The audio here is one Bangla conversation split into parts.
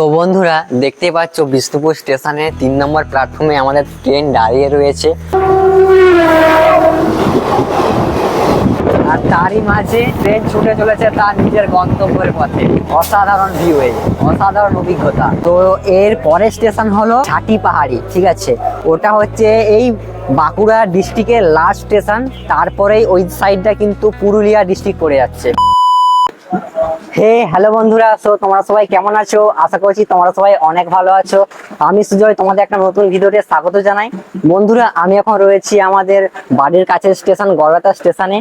তো বন্ধুরা দেখতেই পাচ্ছ বিষ্ণুপুর স্টেশনে 3 নম্বর প্ল্যাটফর্মে আমাদের ট্রেন দাঁড়িয়ে রয়েছে। আর তারই মাঝে ট্রেন ছুটে চলেছে তার নিজের গন্তব্যের পথে। অসাধারণ ভিউ, অসাধারণ অভিজ্ঞতা। তো এর পরের স্টেশন হলো ছাটি পাহাড়ি, ঠিক আছে। ওটা হচ্ছে এই বাঁকুড়া ডিস্ট্রিক্টের লাস্ট স্টেশন। তারপরেই ওই সাইডটা কিন্তু পুরুলিয়া ডিস্ট্রিক্ট পড়ে যাচ্ছে। হ্যালো বন্ধুরা, তোমরা সবাই কেমন আছো? আশা করছি তোমরা সবাই অনেক ভালো আছো। আমি সুজয়, তোমাদের একটা নতুন ভিডিওতে স্বাগত জানাই। বন্ধুরা, আমি এখন রয়েছি আমাদের বাড়ির কাছের স্টেশন গড়বেতা স্টেশনে।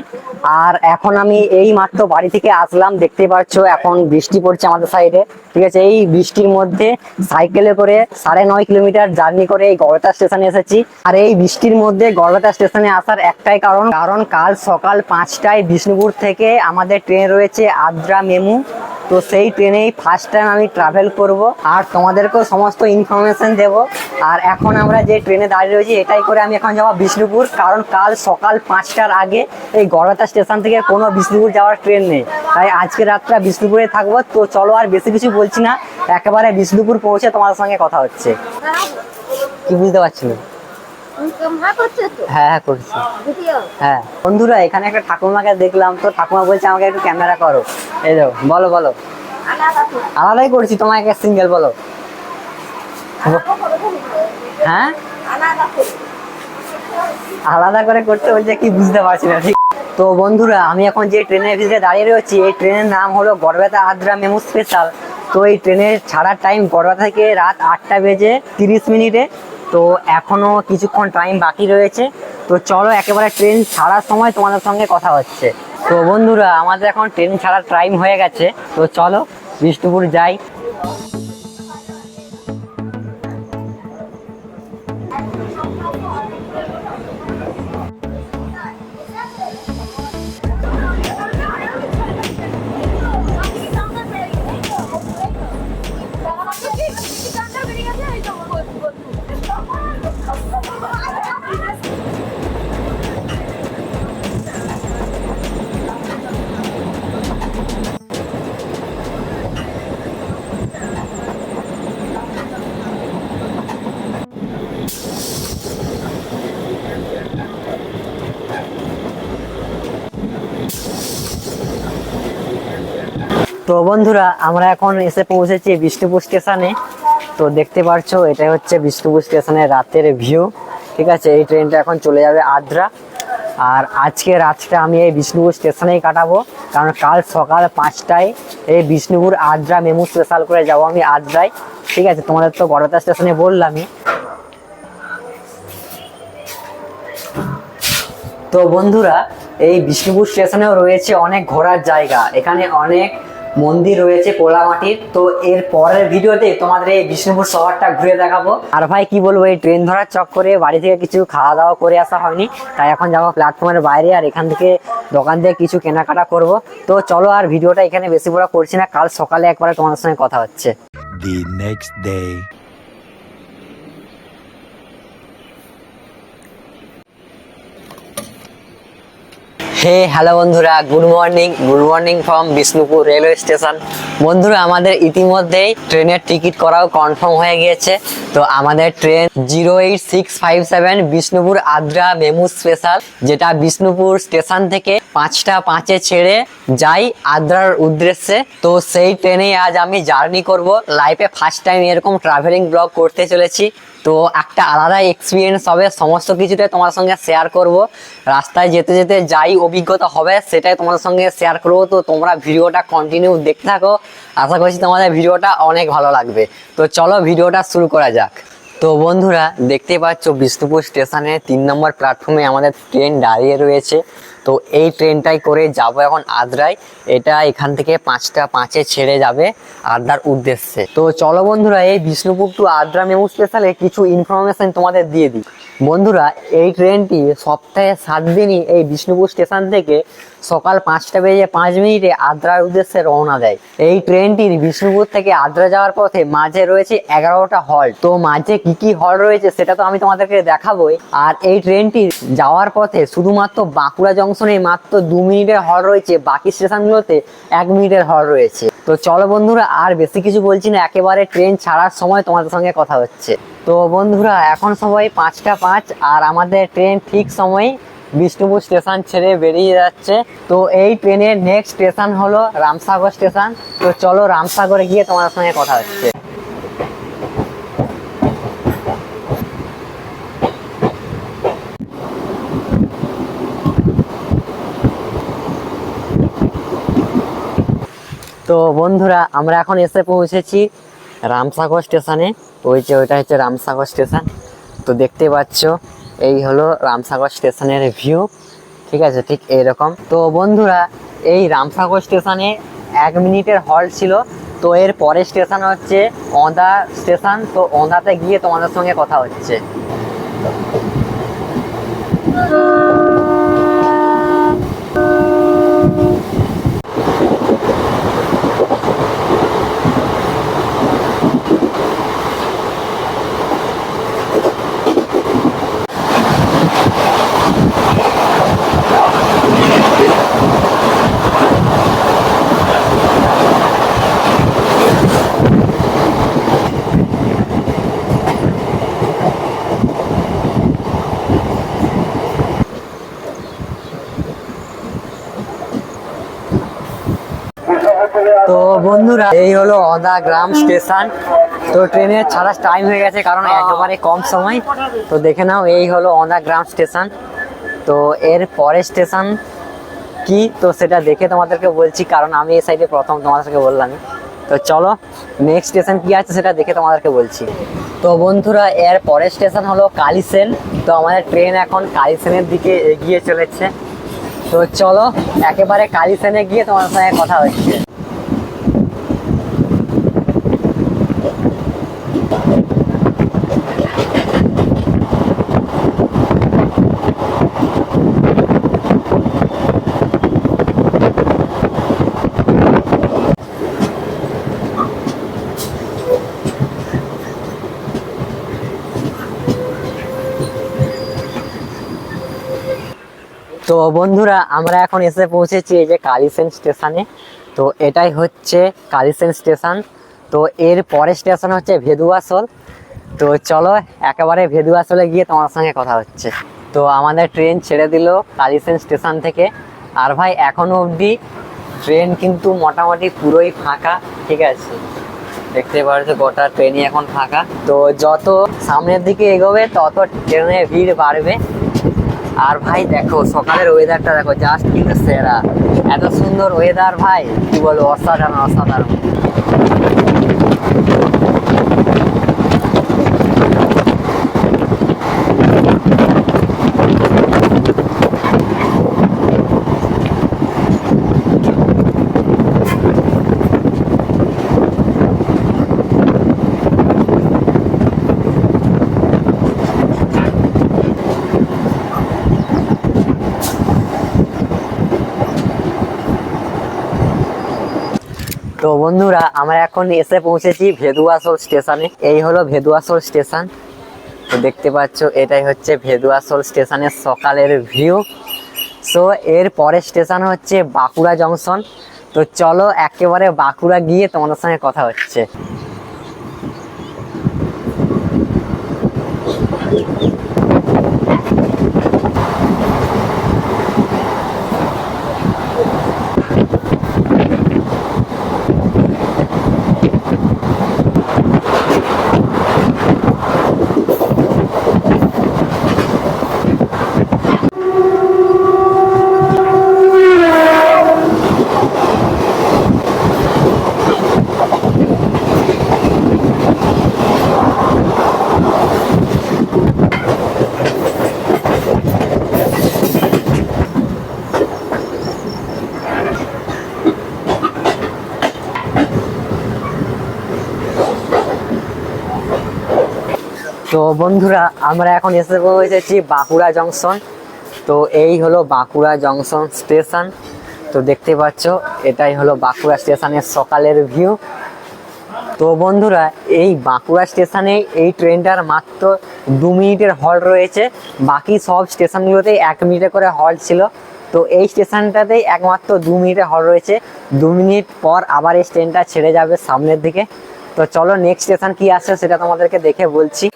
আর এখন আমি এই মাত্র বাড়ি থেকে আসলাম। দেখতে পাচ্ছ এখন বৃষ্টি পড়ছে আমাদের সাইডে, ঠিক আছে। এই বৃষ্টির মধ্যে সাইকেলে করে 9.5 কিলোমিটার জার্নি করে এই গড়বেতা স্টেশনে এসেছি। আর এই বৃষ্টির মধ্যে গড়বেতা স্টেশনে আসার একটাই কারণ কাল সকাল 5টায় বিষ্ণুপুর থেকে আমাদের ট্রেন রয়েছে আদ্রা মেমু। তো সেই ট্রেনেই ফার্স্ট টাইম আমি ট্রাভেল করব আর তোমাদেরকেও সমস্ত ইনফরমেশন দেব। আর এখন আমরা যে ট্রেনে দাঁড়িয়ে রয়েছি এটাই করে আমি এখন যাবো বিষ্ণুপুর, কারণ কাল সকাল 5টার আগে এই গড়বেতা স্টেশন থেকে কোনো বিষ্ণুপুর যাওয়ার ট্রেন নেই। তাই আজকে রাতটা বিষ্ণুপুরে থাকবো। তো চলো, আর বেশি কিছু বলছি না, একেবারে বিষ্ণুপুর পৌঁছে তোমাদের সঙ্গে কথা হচ্ছে। কি বুঝতে পারছি না? হ্যাঁ করছি। হ্যাঁ বন্ধুরা, এখানে একটা ঠাকুমাকে দেখলাম, তো ঠাকুমা বলছে আমাকে একটু ক্যামেরা করো। এই দেখো, বলো। আলাদাই করছি, তোমাকে সিঙ্গেল বলো। হ্যাঁ আলাদা করে করতে বলছে, কি বুঝতে পারছি না ঠিক। তো বন্ধুরা, আমি এখন যে ট্রেনের ভিতরে দাঁড়িয়ে রয়েছি এই ট্রেনের নাম হলো গড়বেতা আদ্রা মেমু স্পেশাল। তো এই ট্রেনের ছাড়ার টাইম গড়বেতা থেকে রাত 8টা বেজে 30 মিনিটে। তো এখনো কিছুক্ষণ টাইম বাকি রয়েছে। তো চলো, একেবারে ট্রেন ছাড়ার সময় তোমাদের সঙ্গে কথা হচ্ছে। তো বন্ধুরা, আমাদের এখন ট্রেন ছাড়ার টাইম হয়ে গেছে। তো চলো বিষ্ণুপুর যাই। তো বন্ধুরা, আমরা এখন এসে পৌঁছেছি বিষ্ণুপুর স্টেশনে। তো দেখতে পাচ্ছ এটাই হচ্ছে বিষ্ণুপুর স্টেশনের রাতের ভিউ, ঠিক আছে। এই ট্রেনটা এখন চলে যাবে আদ্রা। আর আজকে রাতটা আমি এই বিষ্ণুপুর স্টেশনেই কাটাবো, কারণ কাল সকাল 5টায় এই বিষ্ণুপুর আদ্রা মেমু স্পেশাল করে যাব আমি আদ্রায়, ঠিক আছে। তোমাদের তো গড়বেতা স্টেশনে বললামই। তো বন্ধুরা, এই বিষ্ণুপুর স্টেশনেও রয়েছে অনেক ঘোরার জায়গা। এখানে অনেক মন্দির রয়েছে পোড়ামাটির। তো এর পরের ভিডিওতে তোমাদের এই বিষ্ণুপুর শহরটা ঘুরে দেখাবো। আর ভাই কি বলবো, এই ট্রেন ধরার চক্করে বাড়ি থেকে কিছু খাওয়া দাওয়া করে আসা হয়নি, তাই এখন যাবো প্ল্যাটফর্মের বাইরে। আর এখান থেকে দোকান থেকে কিছু কেনাকাটা করব। তো চলো, আর ভিডিওটা এখানে বেশি বড় করছি না, কাল সকালে একবারে তোমাদের সঙ্গে কথা হচ্ছে। The next day. হ্যালো বন্ধুরা, good morning from Bishnupur railway station. বন্ধুরা, আমাদের ইতিমধ্যেই ট্রেনের টিকিট করাও কনফার্ম হয়ে গিয়েছে। তো আমাদের ট্রেন 08657 বিষ্ণুপুর আদ্রা মেমু স্পেশাল, যেটা বিষ্ণুপুর স্টেশন থেকে 5টা 5-এ ছেড়ে যাই আদ্রার উদ্দেশ্যে। তো সেই ট্রেনেই আজ আমি জার্নি করব। লাইফে ফার্স্ট টাইম এরকম ট্রাভেলিং ব্লগ করতে চলেছি। তো একটা আলাদা এক্সপিরিয়েন্স হবে, সমস্ত কিছুতে তোমার সঙ্গে শেয়ার করব। রাস্তায় যেতে যেতে যাই অভিজ্ঞতা হবে সেটাই তোমাদের সঙ্গে শেয়ার করবো। তো তোমরা ভিডিওটা কন্টিনিউ দেখতে থাকো, আশা করছি তোমাদের ভিডিওটা অনেক ভালো লাগবে। তো চলো ভিডিওটা শুরু করা যাক। তো বন্ধুরা, দেখতে পাচ্ছ বিষ্ণুপুর স্টেশনে 3 নম্বর প্ল্যাটফর্মে আমাদের ট্রেন দাঁড়িয়ে রয়েছে। তো এই ট্রেনটাই করে যাব এখন আদ্রায়। এটা এখান থেকে 5টা 5-এ ছেড়ে যাবে আদ্রার উদ্দেশ্যে। তো চলো বন্ধুরা, এই বিষ্ণুপুর টু আদ্রা মেমু স্পেশালে কিছু ইনফরমেশন তোমাদের দিয়ে দিই। বন্ধুরা, এই ট্রেনটি সপ্তাহে 7 দিনই এই বিষ্ণুপুর স্টেশন থেকে সকাল 5টা বেজে 5 মিনিটে আদ্রার উদ্দেশ্যে রওনা দেয়। এই ট্রেনটির বিষ্ণুপুর থেকে আদ্রা যাওয়ার পথে মাঝে রয়েছে 11টা হল্ট। তো মাঝে কি কি হল্ট রয়েছে সেটা তো আমি তোমাদেরকে দেখাবোই। আর এই ট্রেনটি যাওয়ার পথে শুধুমাত্র বাঁকুড়া জংশনে মাত্র 2 মিনিটের হল্ট রয়েছে, বাকি স্টেশনগুলোতে 1 মিনিটের হল্ট রয়েছে। তো চলো বন্ধুরা, আর বেশি কিছু বলছি না, একেবারে ট্রেন ছাড়ার সময় তোমাদের সঙ্গে কথা হচ্ছে। তো বন্ধুরা এখন সময় 5টা 5, আর আমাদের ট্রেন ঠিক সময় বিষ্ণুপুর স্টেশন ছেড়ে বেরিয়ে যাচ্ছে। তো এই ট্রেনের নেক্সট স্টেশন হলো রামসাগর স্টেশন। তো চলো রামসাগরে গিয়ে তোমাদের সঙ্গে কথা হচ্ছে। তো বন্ধুরা আমরা এখন এসে পৌঁছেছি রামসাগর স্টেশনে। ওইটা হচ্ছে রামসাগর স্টেশন। তো দেখতে পাচ্ছ এই হলো রামসাগর স্টেশনের ভিউ, ঠিক আছে, ঠিক এইরকম। তো বন্ধুরা এই রামসাগর স্টেশনে 1 মিনিটের হল্ট ছিল। তো এর পরের স্টেশন হচ্ছে ওঁদা স্টেশন। তো ওঁদাতে গিয়ে তোমাদের সঙ্গে কথা হচ্ছে। তো বন্ধুরা এই হলো ওঁদা গ্রাম স্টেশন। তো ট্রেনের ছাড়ার টাইম হয়ে গেছে, কারণ একেবারে কম সময়। তো দেখে নাও এই হলো ওঁদা গ্রাম স্টেশন। তো এর পরের স্টেশন কি, তো সেটা দেখে তোমাদেরকে বলছি, কারণ আমি এই সাইডে প্রথম তোমাদেরকে বললাম। তো চলো নেক্সট স্টেশন কি আছে সেটা দেখে তোমাদেরকে বলছি। তো বন্ধুরা এর পরের স্টেশন হলো কালীসেন। তো আমাদের ট্রেন এখন কালীসেনের দিকে এগিয়ে চলেছে। তো চলো একেবারে কালীসেনে গিয়ে তোমাদের সঙ্গে কথা হচ্ছে। তো বন্ধুরা আমরা এখন এসে পৌঁছেছি এই যে কালীসেন স্টেশনে। তো এটাই হচ্ছে কালীসেন স্টেশন। তো এর পরের স্টেশন হচ্ছে ভেদুয়াশোল। তো চলো একেবারে ভেদুয়াশোলে গিয়ে তোমার সঙ্গে কথা হচ্ছে। তো আমাদের ট্রেন ছেড়ে দিল কালীসেন স্টেশন থেকে। আর ভাই এখনো অবধি ট্রেন কিন্তু মোটামুটি পুরোই ফাঁকা, ঠিক আছে, দেখতে পাচ্ছ গোটা ট্রেনই এখন ফাঁকা। তো যত সামনের দিকে এগোবে তত ট্রেনের ভিড় বাড়বে। আর ভাই দেখো সকালের ওয়েদারটা দেখো, জাস্ট কিন্তু সেরা, এত সুন্দর ওয়েদার ভাই, কি বলবো, অসাধারণ অসাধারণ। তো বন্ধুরা আমরা এখন এসে পৌঁছেছি ভেদুয়াশোল স্টেশনে। এই হলো ভেদুয়াশোল স্টেশন। তো দেখতে পাচ্ছ এটাই হচ্ছে ভেদুয়াশোল স্টেশনের সকালের ভিউ। সো এর পরের স্টেশন হচ্ছে বাঁকুড়া জংশন। তো চলো একেবারে বাঁকুড়া গিয়ে তোমাদের সঙ্গে কথা হচ্ছে। তো বন্ধুরা আমরা এখন এসে পৌঁছেছি বাঁকুড়া জংশন। তো এই হলো বাঁকুড়া জংশন স্টেশন। তো দেখতে পাচ্ছ এটাই হলো বাঁকুড়া স্টেশনের সকালের ভিউ। তো বন্ধুরা এই বাঁকুড়া স্টেশনে এই ট্রেনটার মাত্র 2 মিনিটের হল্ট রয়েছে, বাকি সব স্টেশনগুলোতেই 1 মিনিটে করে হল্ট ছিল। তো এই স্টেশনটাতেই একমাত্র 2 মিনিটের হল রয়েছে। 2 মিনিট পর আবার এই ট্রেনটা ছেড়ে যাবে সামনের দিকে। তো চলো নেক্সট স্টেশন কি আসছে সেটা তোমাদেরকে দেখে বলছি।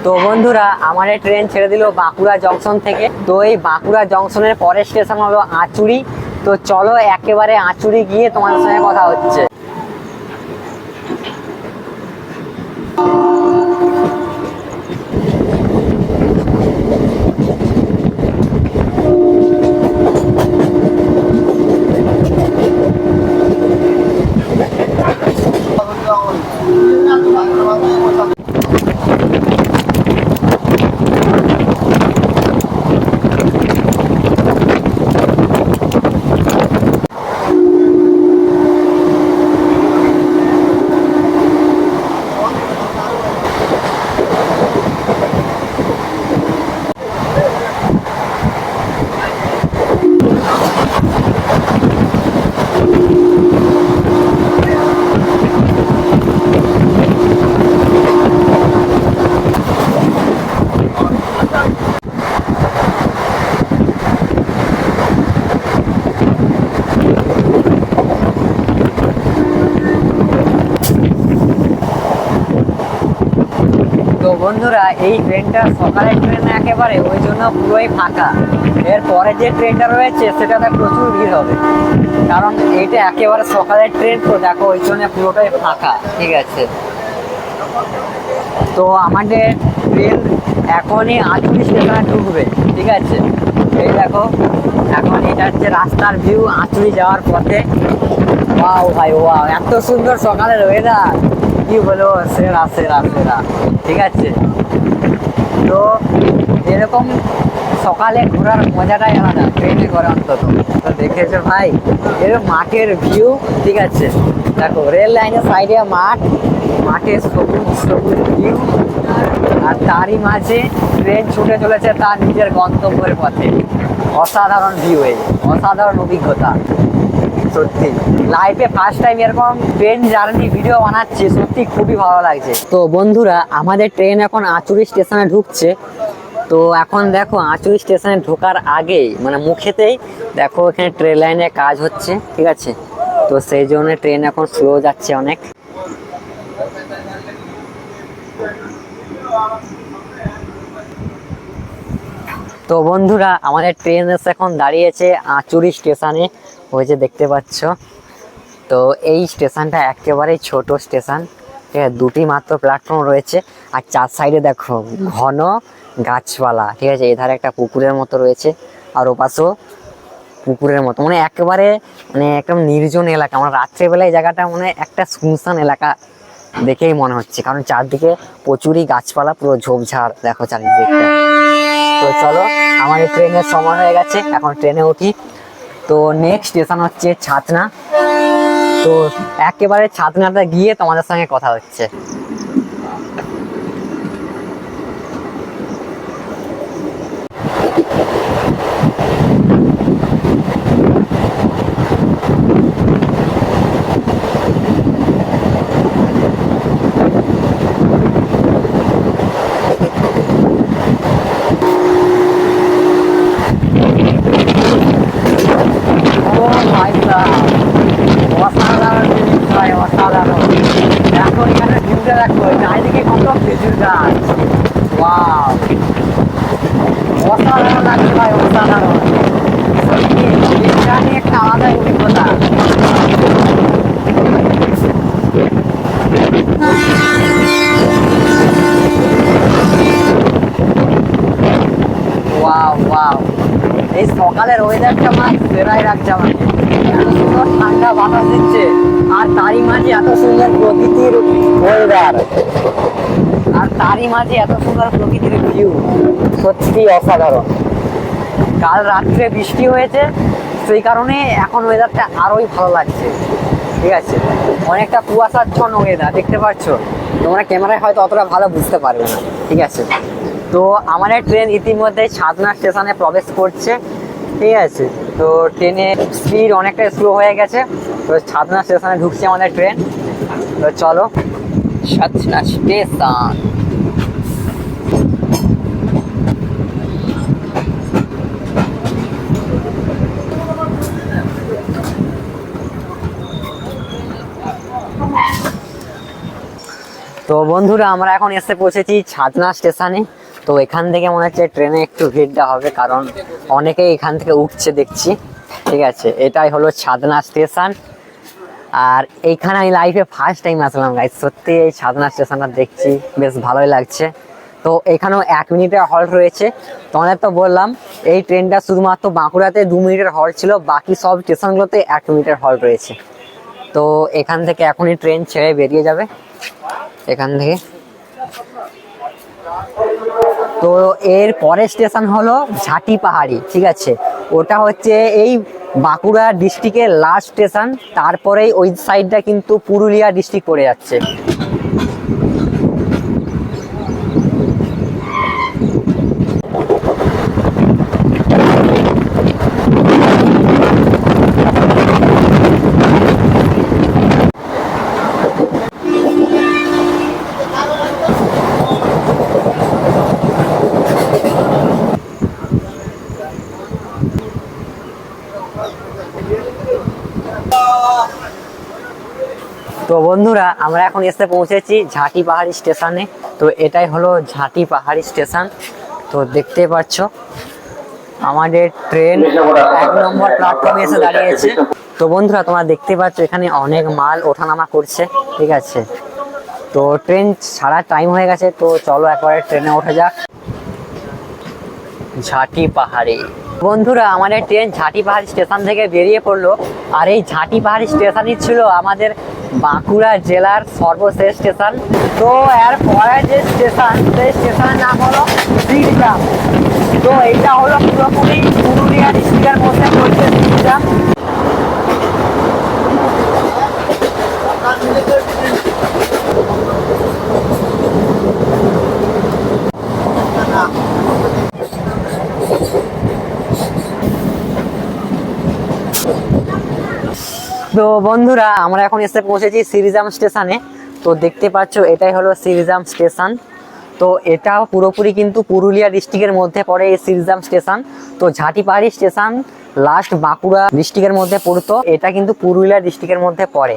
তো বন্ধুরা আমাদের ট্রেন ছেড়ে দিল বাঁকুড়া জংশন থেকে। তো এই বাঁকুড়া জংশনের পরের স্টেশন হলো আঁচুড়ি। তো চলো একেবারে আঁচুড়ি গিয়ে তোমাদের সঙ্গে কথা হচ্ছে। তো বন্ধুরা এই ট্রেনটা সকালের ট্রেন একেবারে, ওই জন্য পুরোই ফাঁকা। এর পরে যে ট্রেনটা রয়েছে সেটাতে প্রচুর ভিড় হবে, কারণ এইটা একেবারে সকালের ট্রেন। তো দেখো ওই জন্য পুরোটাই ফাঁকা, ঠিক আছে। তো আমাদের ট্রেন এখনই আঁচুড়ি স্টেশনে ঢুকবে, ঠিক আছে। এই দেখো এখন এটা হচ্ছে রাস্তার ভিউ আঁচুড়ি যাওয়ার পথে। ওয়াও ভাই ওয়াও, এত সুন্দর সকালের ওয়েদার, কি বলবো, সেরা সেরা সেরা, ঠিক আছে। তো এরকম সকালে ঘোরার মজাটাই আলাদা, ট্রেনে করে অন্তত। তো দেখেছো ভাই এরকম মাঠের ভিউ, ঠিক আছে। দেখো রেল লাইনের সাইডে মাঠ, মাঠে সবুজ সবুজ ভিউ, আর তারই মাঝে ট্রেন ছুটে চলেছে তার নিজের গন্তব্যের পথে। অসাধারণ ভিউ, এই অসাধারণ অভিজ্ঞতা। সত্যি লাইফে ফার্স্ট টাইম এরকম ট্রেন জার্নি ভিডিও বানাচ্ছি, সত্যি খুবই ভালো লাগছে। তো বন্ধুরা আমাদের ট্রেন এখন আঁচুড়ি স্টেশনে ঢুকছে। তো এখন দেখো আঁচুড়ি স্টেশনে ঢোকার আগেই মানে মুখেতেই দেখো এখানে ট্রেন লাইনে কাজ হচ্ছে, ঠিক আছে। তো সেই জন্য ট্রেন এখন স্লো যাচ্ছে অনেক। তো বন্ধুরা আমাদের ট্রেন এসে এখন দাঁড়িয়েছে আঁচুড়ি স্টেশনে, ওই যে দেখতে পাচ্ছ। তো এই স্টেশনটা একেবারেই ছোট স্টেশন, ঠিক আছে। 2টি মাত্র প্ল্যাটফর্ম রয়েছে, আর 4 সাইডে দেখো ঘন গাছপালা, ঠিক আছে। এধারে একটা পুকুরের মতো রয়েছে, আর ওপাশেও পুকুরের মতো, মানে একেবারে মানে একদম নির্জন এলাকা। মানে রাত্রেবেলায় জায়গাটা মানে একটা শুনশান এলাকা দেখেই মনে হচ্ছে, কারণ চারদিকে প্রচুরই গাছপালা, পুরো ঝোপঝাড় দেখো চারিদিকটা। তো চলো আমাদের ট্রেনের সময় হয়ে গেছে, এখন ট্রেনে উঠি। তো নেক্সট স্টেশন হচ্ছে ছাতনা। তো একেবারে ছাতনাটা গিয়ে তোমাদের সঙ্গে কথা হচ্ছে। অসাধারণ জিনিস ভাই, অসাধারণ। দেখো এখানে ভিউটা দেখো, চারিদিকে কত খেজুর গাছ, ওয়াও, অসাধারণ লাগছে ভাই, অসাধারণ। সত্যি এটা নিয়ে একটা আলাদা অভিজ্ঞতা। ওয়াও ওয়াও, এই সকালের ওয়েদারটা আমার সেরাই লাগছে আমাকে। এত সুন্দর ঠান্ডা বাতাস দিচ্ছে, আর তারই মাঝে এত সুন্দর প্রকৃতির ওয়েদার, আর তারই মাঝে এত সুন্দর প্রকৃতির ভিউ, সত্যি অসাধারণ। কাল রাত্রে বৃষ্টি হয়েছে, সেই কারণে এখন ওয়েদারটা আরোই ভালো লাগছে, ঠিক আছে। অনেকটা কুয়াশাচ্ছন্ন ওয়েদার দেখতে পাচ্ছ তোমরা, ক্যামেরায় হয়তো অতটা ভালো বুঝতে পারবে না, ঠিক আছে। তো আমাদের ট্রেন ইতিমধ্যে ছাতনা স্টেশনে প্রবেশ করছে, ঠিক আছে। তো ট্রেনের স্পিড অনেকটা স্লো হয়ে গেছে, তো ছাতনা স্টেশনে ঢুকছে আমাদের ট্রেন। তো চলো ছাতনা স্টেশন। তো বন্ধুরা আমরা এখন এসে পৌঁছেছি ছাতনা স্টেশনে। তো এখান থেকে মনে হচ্ছে ট্রেনে একটু ভিড়টা হবে, কারণ অনেকেই এখান থেকে উঠছে দেখছি। ঠিক আছে, এটাই হলো ছাতনা স্টেশন। আর এইখানে আমি লাইফে ফার্স্ট টাইম আসলাম গাইস, সত্যি এই ছাতনা স্টেশনটা দেখছি বেশ ভালোই লাগছে। তো এখানেও 1 মিনিটের হল্ট রয়েছে। তোমাদের তো বললাম এই ট্রেনটা শুধুমাত্র বাঁকুড়াতে 2 মিনিটের হল্ট ছিল, বাকি সব স্টেশনগুলোতে 1 মিনিটের হল্ট রয়েছে। তো এখান থেকে এখনই ট্রেন ছেড়ে বেরিয়ে যাবে এখান থেকে। তো এর পরের স্টেশন হলো ঝাঁটি পাহাড়ি। ঠিক আছে, ওটা হচ্ছে এই বাঁকুড়া ডিস্ট্রিক্টের লাস্ট স্টেশন। তারপরেই ওই সাইডটা কিন্তু পুরুলিয়া ডিস্ট্রিক্ট পড়ে যাচ্ছে। তো বন্ধুরা আমরা এখন এসে পৌঁছেছি ঝাঁটি পাহাড়ি স্টেশনে। তো এটাই হলো ঝাঁটি পাহাড়ি স্টেশন। তো দেখতে পাচ্ছ আমাদের ট্রেন 1 নম্বর প্ল্যাটফর্মে এসে দাঁড়িয়েছে। তো বন্ধুরা তোমরা দেখতে পাচ্ছ এখানে অনেক মাল ওঠানামা করছে। ঠিক আছে, তো ট্রেন ছাড়ার টাইম হয়ে গেছে। তো চলো একবারে ট্রেনে ওঠা যাক। ঝাঁটি পাহাড়ি বন্ধুরা আমাদের ট্রেন ঝাঁটি পাহাড়ি স্টেশন থেকে বেরিয়ে পড়লো। আর এই ঝাঁটি পাহাড়ি স্টেশনই ছিল আমাদের বাঁকুড়া জেলার সর্বশেষ স্টেশন। তো এর পরে যে স্টেশন, সেই স্টেশনের নাম হলো শ্রীগ্রাম। তো এইটা হলো পুরোপুরি পুরুলিয়া ডিস্ট্রিক্টের মধ্যে পড়ছে শ্রীগ্রাম। তো বন্ধুরা আমরা এখন এসে পৌঁছেছি শ্রীগ্রাম স্টেশনে। তো দেখতে পাচ্ছ এটাই হলো শ্রীগ্রাম স্টেশন। তো এটা পুরোপুরি কিন্তু পুরুলিয়া ডিস্ট্রিক্টের মধ্যে পড়ে এই শ্রীগ্রাম স্টেশন। তো ঝাঁটি পাহাড়ি স্টেশন লাস্ট বাঁকুড়া ডিস্ট্রিক্টের মধ্যে পড়তো, এটা কিন্তু পুরুলিয়া ডিস্ট্রিক্টের মধ্যে পড়ে।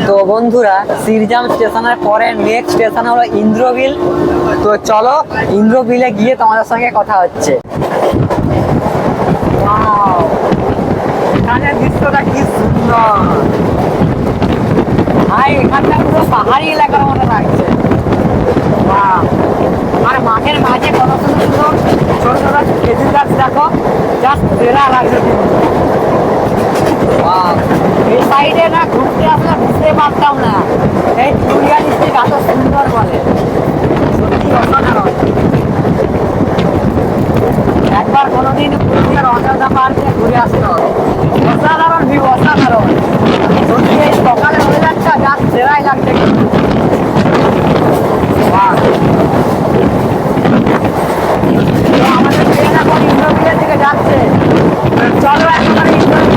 তো বন্ধুরা শ্রীগ্রাম স্টেশনের পরে নেক্সট স্টেশন হলো ইন্দ্রবিল। তো চলো ইন্দ্রবিলে গিয়ে তোমাদের সঙ্গে কথা হচ্ছে। Wow! এখানের দৃশ্যটা কি সুন্দর ভাই, এখানটা পুরো পাহাড়ি এলাকার মতো লাগছে। Wow! আর মাঠের মাঝে কত সুন্দর সুন্দর ছোট ছোট খেজুর গাছ দেখো, জাস্ট সেরা লাগছে কিন্তু। এই সাইডে না ঘুরতে আসলে বুঝতে পারতাম না এই পুরুলিয়া ডিস্ট্রিক্ট এত সুন্দর বলে, সত্যি অসাধারণ। একবার কোনোদিন পুরুলিয়ার অযোধ্যা পার্কে ঘুরে আসতে হবে, অসাধারণ ভিউ, অসাধারণ সত্যি। এই সকালে হয়ে যাচ্ছে যা সেরাই লাগছে কিন্তু। তো আমাদের ট্রেন এখন ইন্দ্রবিলের দিকে যাচ্ছে। চলো একবার ইন্দ্রবিল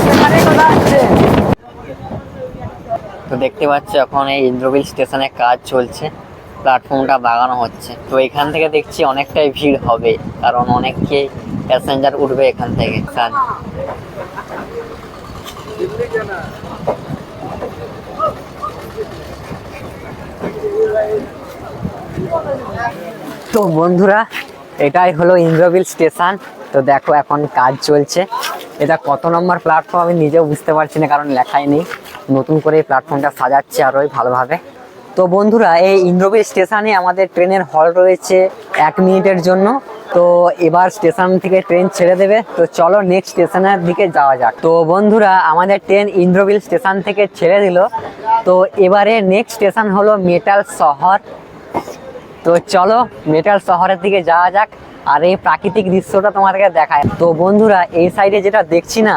সেখানে কোথায় যাচ্ছে। তো দেখতে পাচ্ছ এখন এই ইন্দ্রবিল স্টেশনে কাজ চলছে, প্ল্যাটফর্মটা বাগানো হচ্ছে। তো এখান থেকে দেখছি অনেকটাই ভিড় হবে, কারণ অনেকে প্যাসেঞ্জার উঠবে এখান থেকে। তো বন্ধুরা এটাই হলো ইন্দ্রবিল স্টেশন। তো দেখো এখন কাজ চলছে। এটা কত নম্বর প্ল্যাটফর্ম আমি নিজেও বুঝতে পারছি না, কারণ লেখাই নেই। নতুন করে এই প্ল্যাটফর্মটা সাজাচ্ছে আরোই ভালোভাবে। তো বন্ধুরা এই ইন্দ্রবিল স্টেশনে আমাদের ট্রেনের হল্ট রয়েছে 1 মিনিটের জন্য। তো এবার স্টেশন থেকে ট্রেন ছেড়ে দেবে। তো চলো নেক্সট স্টেশনের দিকে যাওয়া যাক। তো বন্ধুরা আমাদের ট্রেন ইন্দ্রবিল স্টেশন থেকে ছেড়ে দিল। তো এবারে নেক্সট স্টেশন হলো মেটাল শহর। তো চলো মেটাল শহরের দিকে যাওয়া যাক। আর এই প্রাকৃতিক দৃশ্যটা তোমাদেরকে দেখায়। তো বন্ধুরা এই সাইডে যেটা দেখছি না,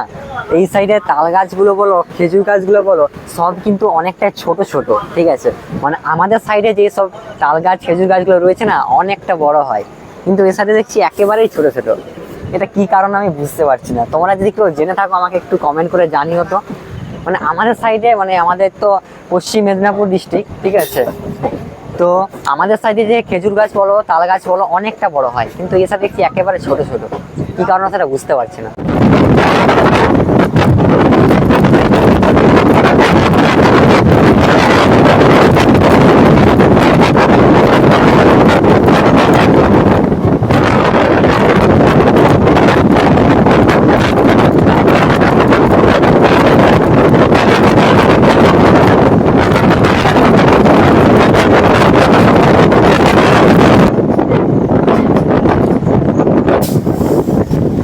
এই সাইডে তাল গাছগুলো বলো, খেজুর গাছগুলো বলো, সব কিন্তু অনেকটা ছোট ছোট, ঠিক আছে। মানে আমাদের সাইডে যে সব তাল গাছ খেজুর গাছগুলো রয়েছে না, অনেকটা বড় হয়, কিন্তু এই সাইডে দেখছি একেবারেই ছোট ছোট। এটা কি কারণ আমি বুঝতে পারছি না। তোমরা যদি কেউ জেনে থাকো আমাকে একটু কমেন্ট করে জানিও তো। মানে আমাদের সাইডে, মানে আমাদের তো পশ্চিম মেদিনীপুর ডিস্ট্রিক্ট, ঠিক আছে, তো আমাদের সাইডে যে খেজুর গাছ বলো, তাল গাছ বলো, অনেকটা বড় হয়, কিন্তু এই সাইডে দেখছি একেবারে ছোট ছোট। কি কারণ সেটা বুঝতে পারছি না।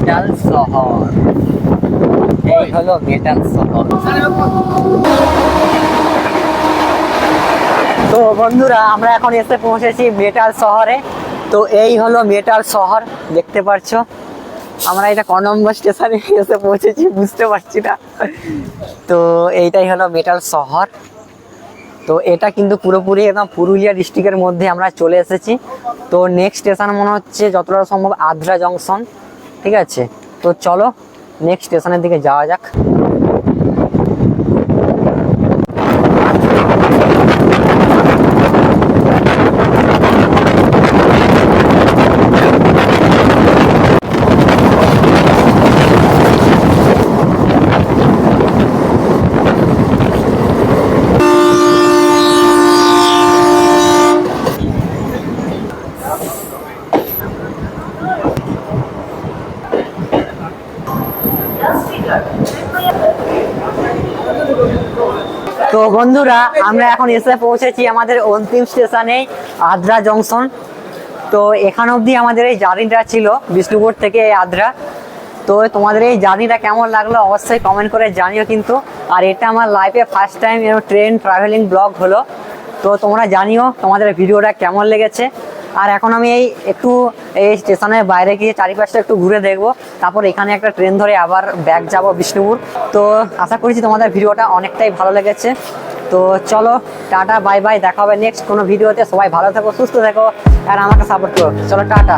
মেটাল শহর, এই হলো মেটাল শহর। তো বন্ধুরা আমরা এখন এসে পৌঁছেছি মেটাল শহরে। তো এই হলো মেটাল শহর, দেখতে পাচ্ছ। আমরা এটা ক নম্বর স্টেশনে এসে পৌঁছেছি বুঝতে পারছি না। তো এইটাই হলো মেটাল শহর। তো এটা কিন্তু পুরোপুরি একদম পুরুলিয়া ডিস্ট্রিক্টের মধ্যে আমরা চলে এসেছি। তো নেক্সট স্টেশন মনে হচ্ছে যতটা সম্ভব আদ্রা জংশন, ঠিক আছে। তো চলো নেক্সট স্টেশনের দিকে যাওয়া যাক। তো বন্ধুরা আমরা এখন এসে পৌঁছেছি আমাদের অন্তিম স্টেশনে আদ্রা জংশন। তো এখান অবধি আমাদের এই জার্নিটা ছিল বিষ্ণুপুর থেকে আদ্রা। তো তোমাদের এই জার্নিটা কেমন লাগলো অবশ্যই কমেন্ট করে জানিও কিন্তু। আর এটা আমার লাইফে first time train travelling blog হলো। তো তোমরা জানিও তোমাদের ভিডিওটা কেমন লেগেছে। আর এখন আমি একটু এই স্টেশনের বাইরে গিয়ে চারিপাশটা একটু ঘুরে দেখবো, তারপর এখানে একটা ট্রেন ধরে আবার ব্যাক যাব বিষ্ণুপুর। তো আশা করছি তোমাদের ভিডিওটা অনেকটাই ভালো লেগেছে। তো চলো টাটা বাই বাই, দেখা হবে নেক্সট কোনো ভিডিওতে। সবাই ভালো থেকো, সুস্থ থেকো, আর আমাকে সাপোর্ট করো। চলো টাটা।